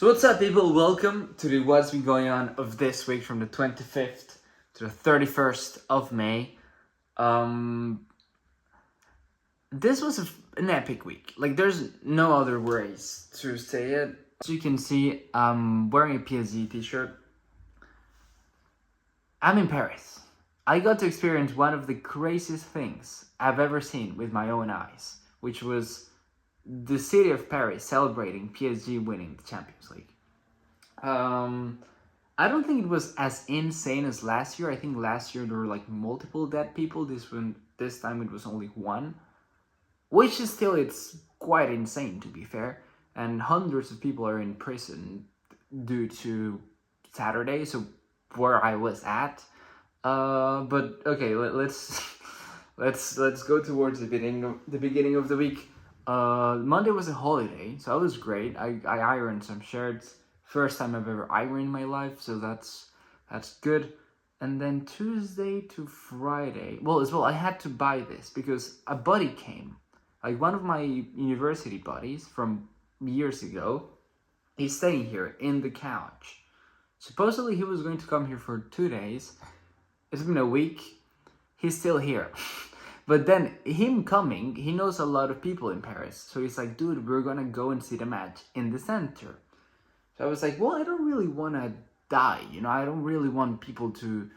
So what's up, people? Welcome to the What's Been Going On of this week from the 25th to the 31st of May. This was an epic week. Like, there's no other ways to say it. As you can see, I'm wearing a PSG t-shirt. I'm in Paris. I got to experience one of the craziest things I've ever seen with my own eyes, which was the city of Paris celebrating PSG winning the Champions League. I don't think it was as insane as last year. I think last year there were like multiple dead people. This time it was only one, which is still it's quite insane to be fair. And hundreds of people are in prison due to Saturday. So where I was at, but okay, let's let's go towards the beginning of the week. Monday was a holiday, so that was great. I ironed some shirts. First time I've ever ironed in my life, so that's good. And then Tuesday to Friday, I had to buy this because a buddy came, like one of my university buddies from years ago. He's staying here in the couch. Supposedly he was going to come here for 2 days. It's been a week. He's still here. But then him coming, he knows a lot of people in Paris. So he's like, dude, we're gonna go and see the match in the center. So I was like, well, I don't really want to die, I don't really want people to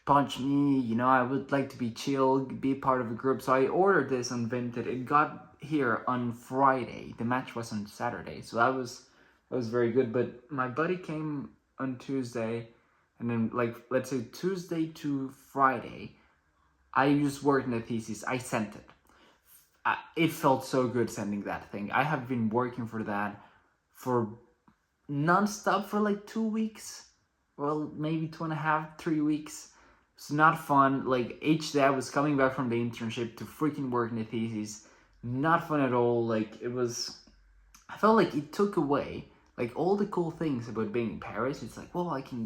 punch me, I would like to be chill, be part of a group. So I ordered this on Vinted. It got here on Friday. The match was on Saturday. So that was very good. But my buddy came on Tuesday, and then let's say Tuesday to Friday, I just worked in a thesis. I sent it. It felt so good sending that thing. I have been working for that for non-stop for like 2 weeks. Well, maybe 2.5, 3 weeks. It's not fun. Like, each day I was coming back from the internship to freaking work in the thesis. Not fun at all. Like, I felt like it took away like all the cool things about being in Paris. It's like, well, I can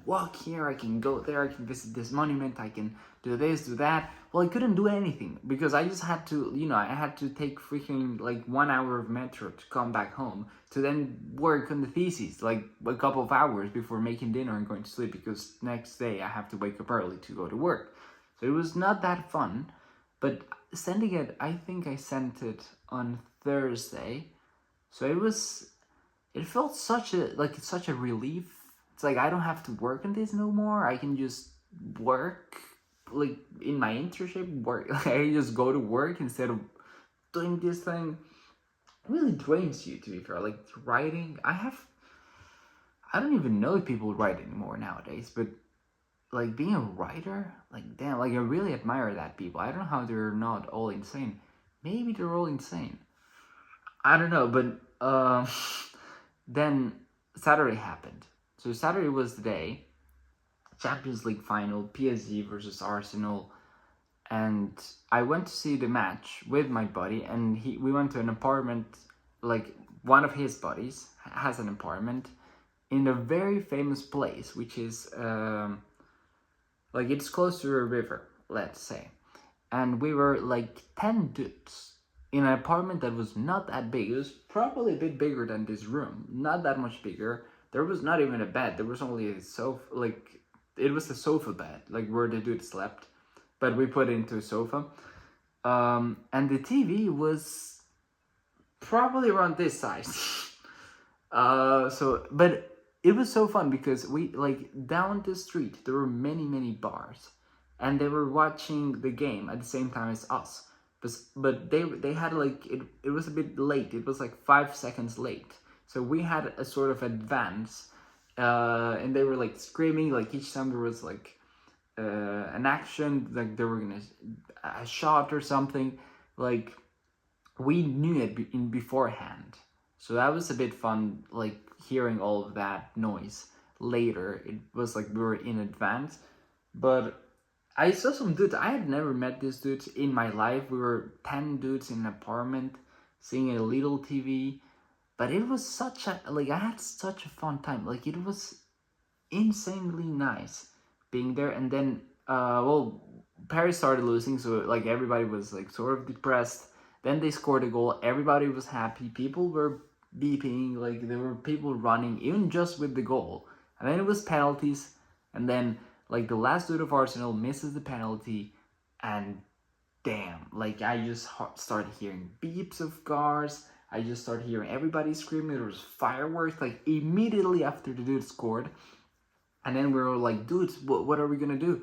walk here, I can go there, I can visit this monument, I can do this, do that. Well, I couldn't do anything because I just had to, I had to take freaking like 1 hour of metro to come back home to then work on the thesis, like a couple of hours before making dinner and going to sleep, because next day I have to wake up early to go to work. So it was not that fun. But sending it, I think I sent it on Thursday. So it felt such a relief. It's like I don't have to work on this no more. I can just work like in my internship work. I just go to work instead of doing this thing. It really drains you, to be fair. Like writing, I don't even know if people write anymore nowadays, but like being a writer, like damn, like I really admire that people. I don't know how they're not all insane. Maybe they're all insane. I don't know, but then Saturday happened. So Saturday was the day, Champions League final, PSG versus Arsenal, and I went to see the match with my buddy, and we went to an apartment, like one of his buddies has an apartment in a very famous place, which is like it's close to a river, let's say. And we were like 10 dudes in an apartment that was not that big. It was probably a bit bigger than this room, not that much bigger. There was not even a bed. There was only a sofa, like it was a sofa bed, like where the dude slept, but we put it into a sofa. And the TV was probably around this size. But it was so fun because we like down the street there were many bars, and they were watching the game at the same time as us. But they had like it was a bit late. It was like 5 seconds late. So we had a sort of advance, and they were like screaming, like each time there was like an action, like they were gonna a shot or something. Like we knew it in beforehand. So that was a bit fun, like hearing all of that noise later. It was like we were in advance. But I saw some dudes. I had never met these dudes in my life. We were 10 dudes in an apartment, seeing a little TV. But it was I had such a fun time. Like, it was insanely nice being there. And then, Paris started losing, so, like, everybody was, like, sort of depressed. Then they scored a goal. Everybody was happy. People were beeping, like there were people running, even just with the goal. And then it was penalties, and then like the last dude of Arsenal misses the penalty, and damn, like I just started hearing beeps of cars. I just started hearing everybody screaming. There was fireworks like immediately after the dude scored, and then we were like, dudes, what are we gonna do?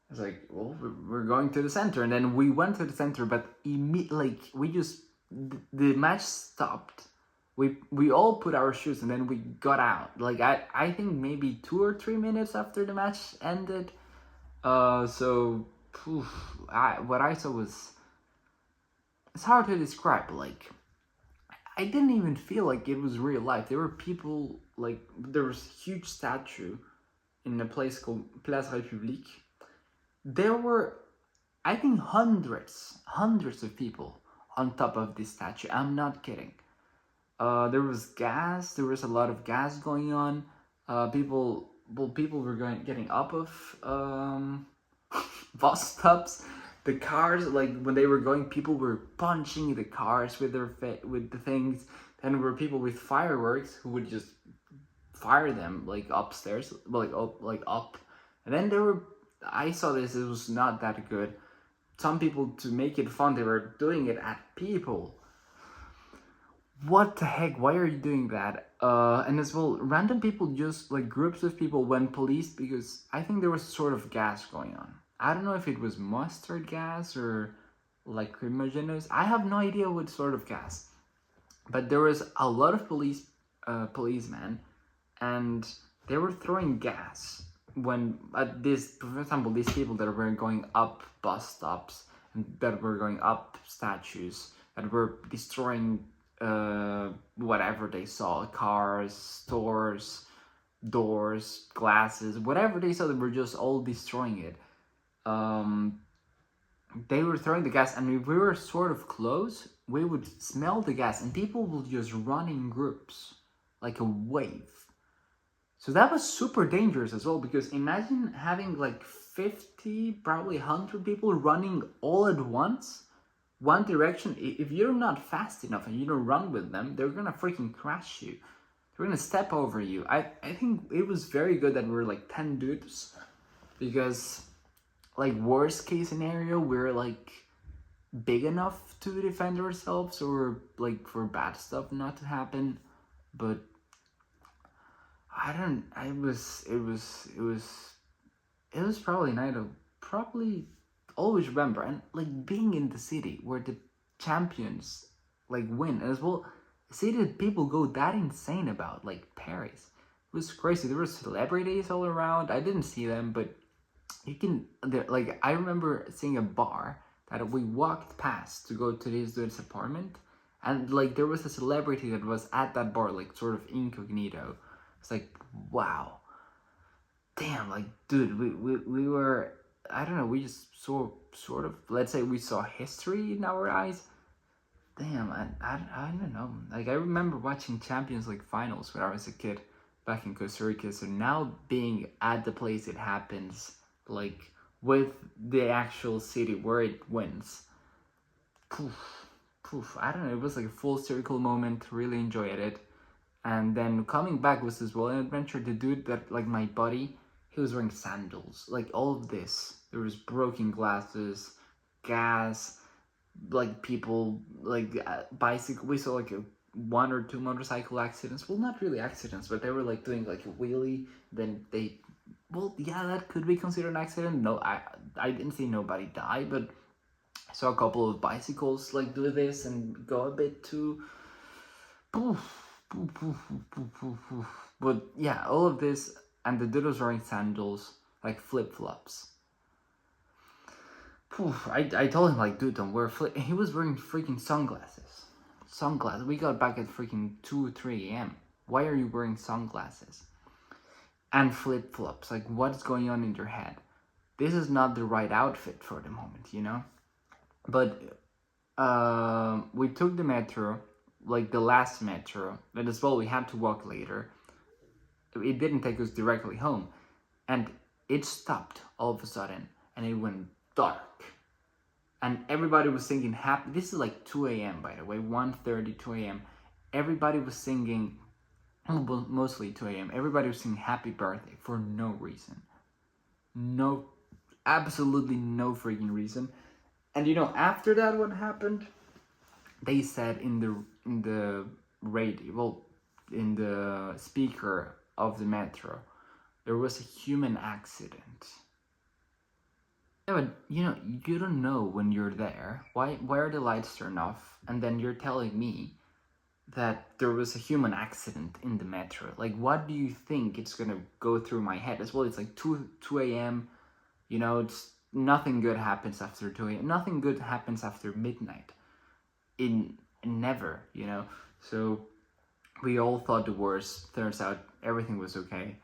I was like, well, we're going to the center, and then we went to the center, but like we just the match stopped. We all put our shoes, and then we got out. Like I think maybe 2 or 3 minutes after the match ended. So what I saw was, it's hard to describe. Like I didn't even feel like it was real life. There were people, like there was a huge statue in a place called Place République. There were, I think, hundreds of people on top of this statue. I'm not kidding. There was gas. There was a lot of gas going on. People were getting up of bus stops. The cars, like when they were going, people were punching the cars with with the things. Then there were people with fireworks who would just fire them like upstairs, like up. And then there were, I saw this. It was not that good. Some people, to make it fun, they were doing it at people. What the heck? Why are you doing that? And as well, random people, just like groups of people, when police, because I think there was sort of gas going on. I don't know if it was mustard gas or like lacrimogenious. I have no idea what sort of gas, but there was a lot of policemen, and they were throwing gas when this, for example, these people that were going up bus stops and that were going up statues, that were destroying whatever they saw, cars, stores, doors, glasses, whatever they saw, they were just all destroying it. They were throwing the gas, and if we were sort of close, we would smell the gas, and people would just run in groups like a wave. So that was super dangerous as well, because imagine having like 50, probably 100 people running all at once, one direction. If you're not fast enough and you don't run with them, they're gonna freaking crash you. They're gonna step over you. I think it was very good that we were like 10 dudes, because like worst case scenario, we're like big enough to defend ourselves, or like for bad stuff not to happen. But it was probably a night I'll probably always remember. And like being in the city where the champions like win as well, a city that people go that insane about, like Paris. It was crazy. There were celebrities all around. I didn't see them, but you can, like, I remember seeing a bar that we walked past to go to this dude's apartment, and like there was a celebrity that was at that bar, like sort of incognito. It's like, wow, damn, like, dude, we were, I don't know, we just saw sort of, let's say we saw history in our eyes. Damn, I don't know. Like I remember watching Champions League finals when I was a kid back in Costa Rica. So now being at the place it happens, like with the actual city where it wins, I don't know, it was like a full circle moment. Really enjoyed it. And then coming back was as well an adventure. The dude that, like my buddy, he was wearing sandals. Like all of this, there was broken glasses, gas, like people, like bicycle. We saw like 1 or 2 motorcycle accidents. Well, not really accidents, but they were like doing like a wheelie. Then they, well, yeah, that could be considered an accident. No, I didn't see nobody die, but I saw a couple of bicycles like do this and go a bit too. But yeah, all of this, and the dude was wearing sandals, like flip-flops. I told him, like, dude, don't wear he was wearing freaking sunglasses. We got back at freaking 2 or 3 a.m. Why are you wearing sunglasses? And flip-flops, like, what's going on in your head? This is not the right outfit for the moment, you know? But we took the metro, like the last metro, but as well we had to walk later. It didn't take us directly home, and it stopped all of a sudden, and it went dark, and everybody was thinking happy. This is like 2 a.m. by the way, 1:30, 2 a.m. everybody was singing, well, mostly 2 a.m. Everybody was singing happy birthday for no reason. No, absolutely no freaking reason. And after that, what happened? They said in the radio, well, in the speaker of the metro, there was a human accident. Yeah, but you don't know when you're there. Why are the lights turned off? And then you're telling me that there was a human accident in the metro. Like, what do you think it's gonna go through my head as well? It's like 2 a.m. It's nothing good happens after 2 a.m. Nothing good happens after midnight. Never. So we all thought the worst. Turns out everything was okay.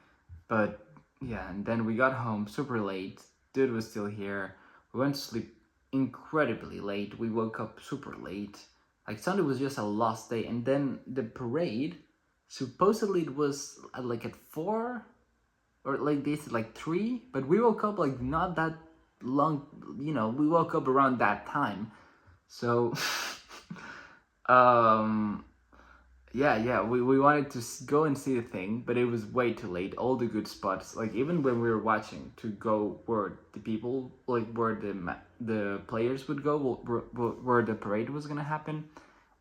But yeah, and then we got home super late. Dude was still here. We went to sleep incredibly late. We woke up super late. Like, Sunday was just a lost day. And then the parade, supposedly it was like at 4, or like they said like 3, but we woke up like not that long. We woke up around that time. So yeah, we wanted to go and see the thing, but it was way too late. All the good spots, like even when we were watching to go where the people, like where the players would go, where the parade was gonna happen,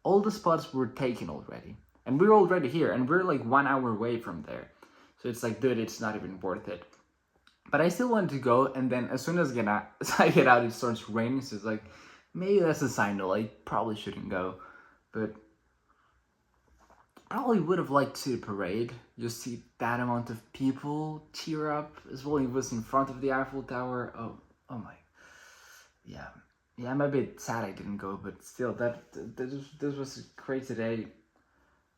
all the spots were taken already, and we were already here, and we're like 1 hour away from there. So it's like, dude, it's not even worth it. But I still wanted to go, and then as soon as I get out, it starts raining. So it's like, maybe that's a sign that I probably shouldn't go. But I probably would have liked to see the parade, just see that amount of people cheer up as well. It was in front of the Eiffel Tower. Oh my, yeah. I'm a bit sad I didn't go, but still, this was a crazy day.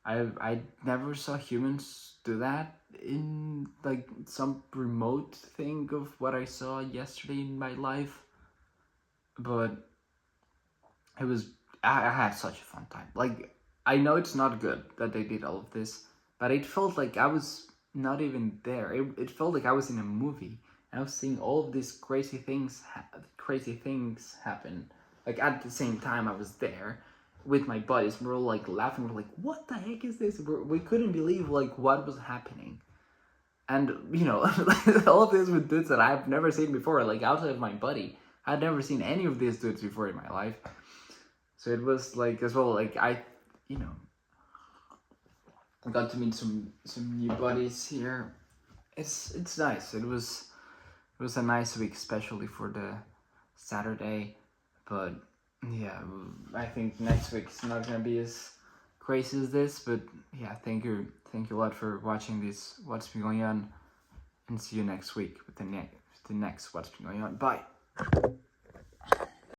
I never saw humans do that in like some remote thing of what I saw yesterday in my life. But it was, I had such a fun time. Like, I know it's not good that they did all of this, but it felt like I was not even there. It felt like I was in a movie. I was seeing all of these crazy things happen. Like, at the same time I was there with my buddies. We were all like laughing. We're like, what the heck is this? We couldn't believe like what was happening. And all of this with dudes that I've never seen before, like outside of my buddy. I'd never seen any of these dudes before in my life. So it was like, as well, like I got to meet some new buddies here. It's nice. It was a nice week, especially for the Saturday. But yeah, I think next week is not gonna be as crazy as this. But yeah, thank you a lot for watching this What's Been Going On, and see you next week with the next What's Been Going On. Bye.